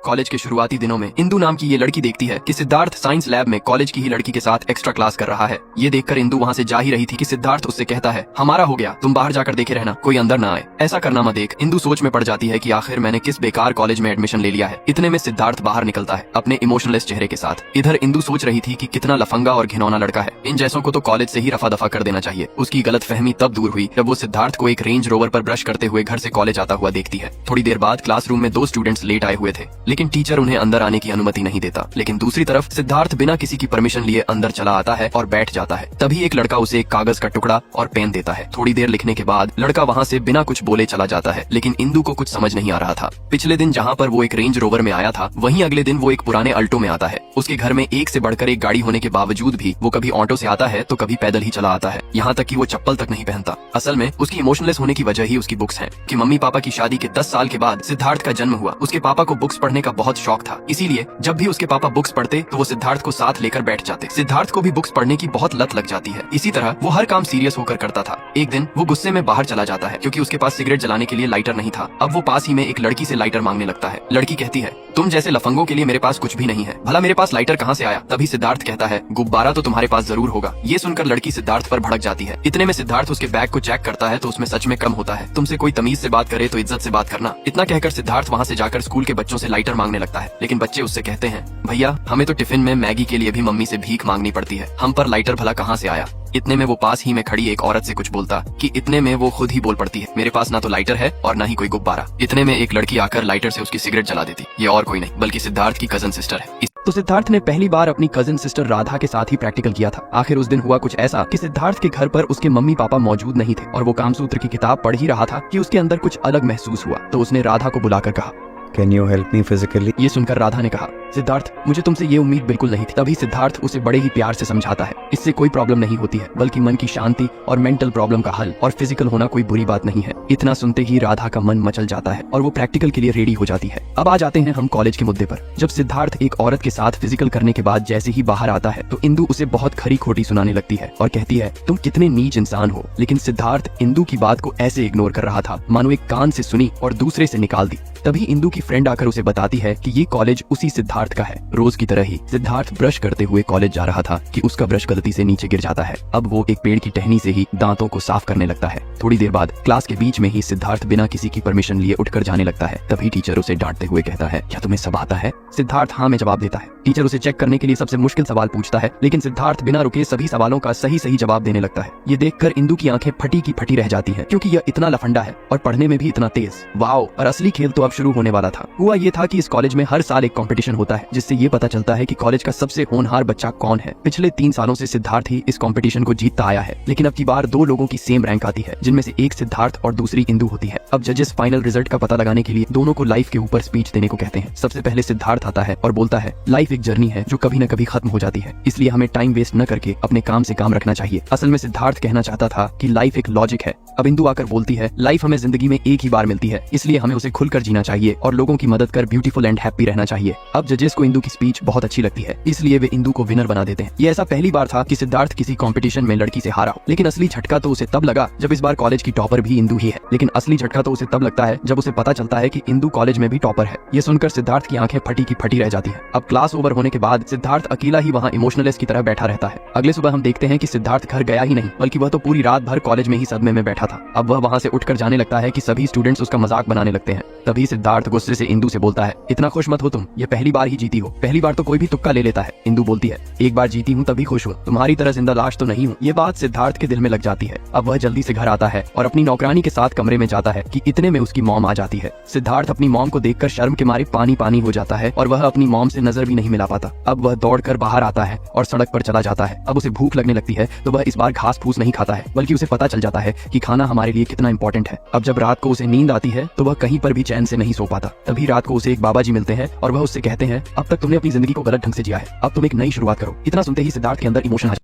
College के शुरुआती दिनों में इंदु नाम की ये लड़की देखती है कि सिद्धार्थ साइंस लैब में कॉलेज की ही लड़की के साथ एक्स्ट्रा क्लास कर रहा है। ये देखकर इंदु वहाँ से जा ही रही थी कि सिद्धार्थ उससे कहता है, हमारा हो गया, तुम बाहर जाकर देखे रहना, कोई अंदर ना आए। ऐसा करना मत देख। इंदु सोच में पड़ जाती है कि आखिर मैंने किस बेकार कॉलेज में एडमिशन ले लिया है। इतने में सिद्धार्थ बाहर निकलता है अपने इमोशनलेस चेहरे के साथ। इधर इंदु सोच रही थी कि कितना लफंगा और घिनौना लड़का है, इन जैसों को तो कॉलेज से ही रफा दफा कर देना चाहिए। उसकी गलत फहमी तब दूर हुई जब वो सिद्धार्थ को एक रेंज रोवर पर ब्रश करते हुए घर से कॉलेज आता हुआ देखती है। थोड़ी देर बाद क्लासरूम में 2 स्टूडेंट्स लेट आए हुए थे, लेकिन टीचर उन्हें अंदर आने की अनुमति नहीं देता। लेकिन दूसरी तरफ सिद्धार्थ बिना किसी की परमिशन लिए अंदर चला आता है और बैठ जाता है। तभी एक लड़का उसे एक कागज का टुकड़ा और पेन देता है। थोड़ी देर लिखने के बाद लड़का वहाँ से बिना कुछ बोले चला जाता है। लेकिन इंदु को कुछ समझ नहीं आ रहा था। पिछले दिन जहाँ पर वो एक रेंज रोवर में आया था, वहीं अगले दिन वो एक पुराने अल्टो में आता है। उसके घर में एक से बढ़कर एक गाड़ी होने के बावजूद भी वो कभी ऑटो से आता है तो कभी पैदल ही चला आता है। यहाँ तक कि वो चप्पल तक नहीं पहनता। असल में उसकी इमोशनलेस होने की वजह ही उसकी बुक्स है कि मम्मी पापा की शादी के 10 साल के बाद सिद्धार्थ का जन्म हुआ। उसके पापा को बुक्स पढ़ने का बहुत शौक था, इसीलिए जब भी उसके पापा बुक्स पढ़ते तो वो सिद्धार्थ को साथ लेकर बैठ जाते। सिद्धार्थ को भी बुक्स पढ़ने की बहुत लत लग जाती है। इसी तरह वो हर काम सीरियस होकर करता था। एक दिन वो गुस्से में बाहर चला जाता है क्योंकि उसके पास सिगरेट जलाने के लिए लाइटर नहीं था। अब वो पास ही में एक लड़की से लाइटर मांगने लगता है। लड़की कहती है, तुम जैसे लफंगों के लिए मेरे पास कुछ भी नहीं है, भला मेरे पास लाइटर कहाँ से आया? तभी सिद्धार्थ कहता है, गुब्बारा तो तुम्हारे पास जरूर होगा। ये सुनकर लड़की सिद्धार्थ पर भड़क जाती है। इतने में सिद्धार्थ उसके बैग को चेक करता है तो उसमें सच में कम होता है। तुमसे कोई तमीज से बात करे तो इज्जत से बात करना। इतना कहकर सिद्धार्थ वहाँ से जाकर स्कूल के बच्चों से लाइटर मांगने लगता है। लेकिन बच्चे उससे कहते हैं, भैया हमें तो टिफिन में मैगी के लिए भी मम्मी से भीख मांगनी पड़ती है, हम पर लाइटर भला कहाँ से आया? इतने में वो पास ही में खड़ी एक औरत से कुछ बोलता कि इतने में वो खुद ही बोल पड़ती है, मेरे पास ना तो लाइटर है और ना ही कोई गुब्बारा। इतने में एक लड़की आकर लाइटर से उसकी सिगरेट जला देती। ये और कोई नहीं बल्कि सिद्धार्थ की कजन सिस्टर है। तो सिद्धार्थ ने पहली बार अपनी कजन सिस्टर राधा के साथ ही प्रैक्टिकल किया था। आखिर उस दिन हुआ कुछ ऐसा कि सिद्धार्थ के घर पर उसके मम्मी पापा मौजूद नहीं थे और वो कामसूत्र की किताब पढ़ ही रहा था कि उसके अंदर कुछ अलग महसूस हुआ। तो उसने राधा को बुलाकर कहा, Can you help me physically? ये सुनकर राधा ने कहा, सिद्धार्थ मुझे तुमसे ये उम्मीद बिल्कुल नहीं थी। तभी सिद्धार्थ उसे बड़े ही प्यार से समझाता है, इससे कोई प्रॉब्लम नहीं होती है, बल्कि मन की शांति और मेंटल प्रॉब्लम का हल, और फिजिकल होना कोई बुरी बात नहीं है। इतना सुनते ही राधा का मन मचल जाता है और वो प्रैक्टिकल के लिए रेडी हो जाती है। अब आ जाते हैं हम कॉलेज के मुद्दे पर। जब सिद्धार्थ एक औरत के साथ फिजिकल करने के बाद जैसे ही बाहर आता है तो इंदु उसे बहुत खरी खोटी सुनाने लगती है और कहती है, तुम कितने नीच इंसान हो। लेकिन सिद्धार्थ इंदु की बात को ऐसे इग्नोर कर रहा था मानो एक कान से सुनी और दूसरे से निकाल दी। तभी इंदु की फ्रेंड आकर उसे बताती है कि ये कॉलेज उसी सिद्धार्थ का है। रोज की तरह ही सिद्धार्थ ब्रश करते हुए कॉलेज जा रहा था कि उसका ब्रश गलती से नीचे गिर जाता है। अब वो एक पेड़ की टहनी से ही दांतों को साफ करने लगता है। थोड़ी देर बाद क्लास के बीच में ही सिद्धार्थ बिना किसी की परमिशन लिए उठकर जाने लगता है। तभी टीचर उसे डांटते हुए कहता है, क्या तुम्हें सब आता है? सिद्धार्थ हाँ में जवाब देता है। टीचर उसे चेक करने के लिए सबसे मुश्किल सवाल पूछता है, लेकिन सिद्धार्थ बिना रुके सभी सवालों का सही सही जवाब देने लगता है। ये देखकर इंदु की आंखें फटी की फटी रह जाती है क्योंकि यह इतना लफंडा है और पढ़ने में भी इतना तेज। वाओ! और असली खेल तो अब शुरू होने वाला था। हुआ ये था कि इस कॉलेज में हर साल एक कंपटीशन होता है जिससे ये पता चलता है कि कॉलेज का सबसे होनहार बच्चा कौन है। पिछले 3 सालों से सिद्धार्थ ही इस कंपटीशन को जीतता आया है, लेकिन अब की बार 2 लोगों की सेम रैंक आती है, जिनमें से एक सिद्धार्थ और दूसरी इंदु होती है। अब जजेस फाइनल रिजल्ट का पता लगाने के लिए दोनों को लाइफ के ऊपर स्पीच देने को कहते हैं। सबसे पहले सिद्धार्थ आता है और बोलता है, लाइफ एक जर्नी है जो कभी न कभी खत्म हो जाती है, इसलिए हमें टाइम वेस्ट न करके अपने काम से काम रखना चाहिए। असल में सिद्धार्थ कहना चाहता था कि लाइफ एक लॉजिक है। अब इंदु आकर बोलती है, लाइफ हमें जिंदगी में एक ही बार मिलती है, इसलिए हमें उसे खुलकर जीना चाहिए और लोगों की मदद कर ब्यूटीफुल एंड हैप्पी रहना चाहिए। अब जजेस को इंदु की स्पीच बहुत अच्छी लगती है, इसलिए वे इंदु को विनर बना देते हैं। ये ऐसा पहली बार था कि सिद्धार्थ किसी कंपटीशन में लड़की से हारा हो, लेकिन असली झटका तो उसे तब लगा जब इस बार कॉलेज की टॉपर भी इंदु ही है। लेकिन असली झटका तो उसे तब लगता है जब उसे पता चलता है कि इंदु कॉलेज में भी टॉपर है। ये सुनकर सिद्धार्थ की आंखें फटी की फटी रह जाती है। अब क्लास ओवर होने के बाद सिद्धार्थ अकेला ही वहाँ इमोशनलेस की तरह बैठा रहता है। अगले सुबह हम देखते हैं कि सिद्धार्थ घर गया ही नहीं, बल्कि वह तो पूरी रात भर कॉलेज में ही सदमे में बैठा था। अब वह वहाँ से उठकर जाने लगता है कि सभी स्टूडेंट्स उसका मजाक बनाने लगते हैं। तभी सिद्धार्थ गुस्से से इंदु से बोलता है, इतना खुश मत हो तुम, ये पहली बार ही जीती हो, पहली बार तो कोई भी तुक्का ले लेता है। इंदु बोलती है, एक बार जीती हूँ तभी खुश हूँ, तुम्हारी तरह जिंदा लाश तो नहीं हूँ। ये बात सिद्धार्थ के दिल में लग जाती है। अब वह जल्दी से घर आता है और अपनी नौकरानी के साथ कमरे में जाता है कि इतने में उसकी मॉम आ जाती है। सिद्धार्थ अपनी मॉम को देखकर शर्म के मारे पानी पानी हो जाता है और वह अपनी मॉम से नजर भी नहीं मिला पाता। अब वह दौड़कर बाहर आता है और सड़क पर चला जाता है। अब उसे भूख लगने लगती है तो वह इस बार घास फूस नहीं खाता है, बल्कि उसे पता चल जाता है कि खाना हमारे लिए कितना इंपॉर्टेंट है। अब जब रात को उसे नींद आती है तो वह कहीं पर भी चैन से नहीं सो पाता। तभी रात को उसे एक बाबा जी मिलते हैं और वह उससे कहते हैं, अब तक तुमने अपनी जिंदगी को गलत ढंग से जिया है, अब तुम एक नई शुरुआत करो। इतना सुनते ही सिद्धार्थ के अंदर इमोशन